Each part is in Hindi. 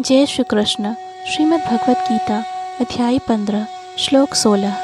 जय श्री कृष्ण। श्रीमद् भगवत गीता अध्याय 15 श्लोक 16।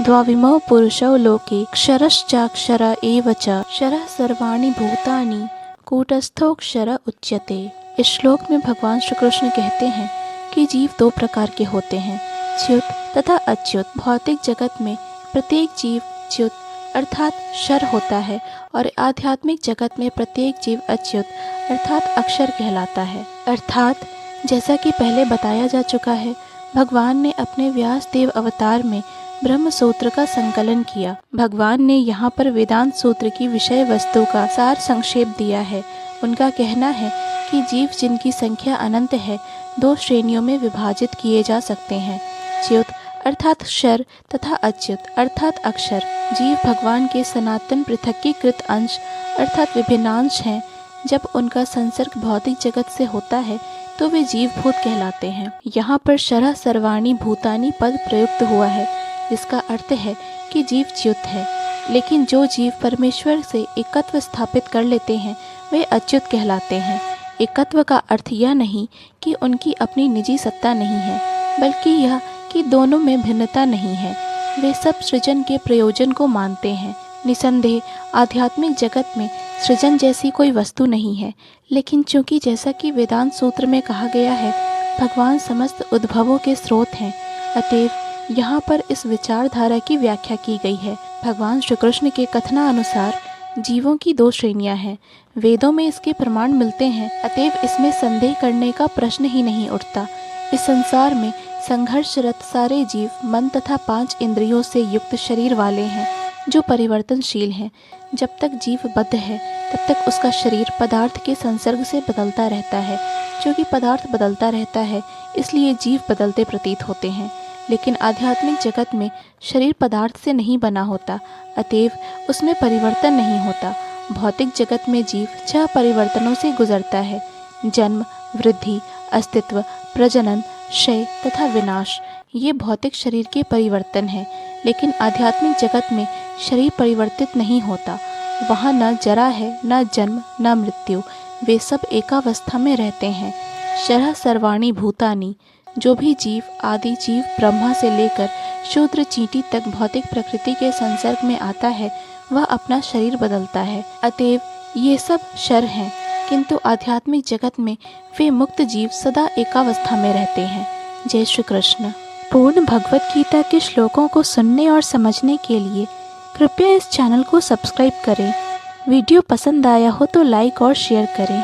द्वाविमौ पुरुषौ लोके क्षरश्चाक्षर एव च क्षरः सर्वाणि भूतानि कूटस्थोऽक्षर उच्यते। इस श्लोक में भगवान श्री कृष्ण कहते हैं कि जीव दो प्रकार के होते हैं, च्युत तथा अच्युत। भौतिक जगत में प्रत्येक जीव च्युत अर्थात क्षर होता है और आध्यात्मिक जगत में प्रत्येक जीव अच्युत अर्थात अक्षर कहलाता है। अर्थात जैसा कि पहले बताया जा चुका है, भगवान ने अपने व्यास देव अवतार में ब्रह्म सूत्र का संकलन किया। भगवान ने यहाँ पर वेदांत सूत्र की विषय वस्तु का सार संक्षेप दिया है। उनका कहना है कि जीव जिनकी संख्या अनंत है, दो श्रेणियों में विभाजित किए जा सकते हैं, च्युत अर्थात क्षर तथा अच्युत अर्थात अक्षर। जीव भगवान के सनातन पृथकीकृत अंश अर्थात विभिन्नांश हैं। जब उनका संसर्ग भौतिक जगत से होता है तो वे जीवभूत कहलाते हैं। यहाँ पर क्षरः सर्वाणि भूतानि पद प्रयुक्त हुआ है, जिसका अर्थ है कि जीव च्युत है। लेकिन जो जीव परमेश्वर से एकत्व स्थापित कर लेते हैं वे अच्युत कहलाते हैं। एकत्व का अर्थ यह नहीं कि उनकी अपनी निजी सत्ता नहीं है, बल्कि यह कि दोनों में भिन्नता नहीं है। वे सब सृजन के प्रयोजन को मानते हैं। निसंदेह आध्यात्मिक जगत में सृजन जैसी कोई वस्तु नहीं है, लेकिन चूंकि जैसा कि वेदांत सूत्र में कहा गया है, भगवान समस्त उद्भवों के स्रोत हैं, अतएव यहाँ पर इस विचारधारा की व्याख्या की गई है। भगवान श्री कृष्ण के कथनानुसार जीवों की दो श्रेणियां हैं। वेदों में इसके प्रमाण मिलते हैं, अतएव इसमें संदेह करने का प्रश्न ही नहीं उठता। इस संसार में संघर्षरत सारे जीव मन तथा 5 इंद्रियों से युक्त शरीर वाले हैं, जो परिवर्तनशील हैं। जब तक जीव बद्ध है तब तक उसका शरीर पदार्थ के संसर्ग से बदलता रहता है। क्योंकि पदार्थ बदलता रहता है, इसलिए जीव बदलते प्रतीत होते हैं। लेकिन आध्यात्मिक जगत में शरीर पदार्थ से नहीं बना होता, अतएव उसमें परिवर्तन नहीं होता। भौतिक जगत में जीव 6 परिवर्तनों से गुजरता है: जन्म, वृद्धि, अस्तित्व, प्रजनन, क्षय तथा विनाश। ये भौतिक शरीर के परिवर्तन हैं। लेकिन आध्यात्मिक जगत में शरीर परिवर्तित नहीं होता। वहाँ न जरा है, न जन्म, न मृत्यु। वे सब एकावस्था में रहते हैं। क्षरः सर्वाणि भूतानि। जो भी जीव आदि जीव ब्रह्मा से लेकर शूद्र चींटी तक भौतिक प्रकृति के संसर्ग में आता है, वह अपना शरीर बदलता है। अतएव ये सब क्षर हैं, किंतु आध्यात्मिक जगत में वे मुक्त जीव सदा एकावस्था में रहते हैं। जय श्री कृष्ण। पूर्ण भगवत गीता के श्लोकों को सुनने और समझने के लिए कृपया इस चैनल को सब्सक्राइब करें। वीडियो पसंद आया हो तो लाइक और शेयर करें।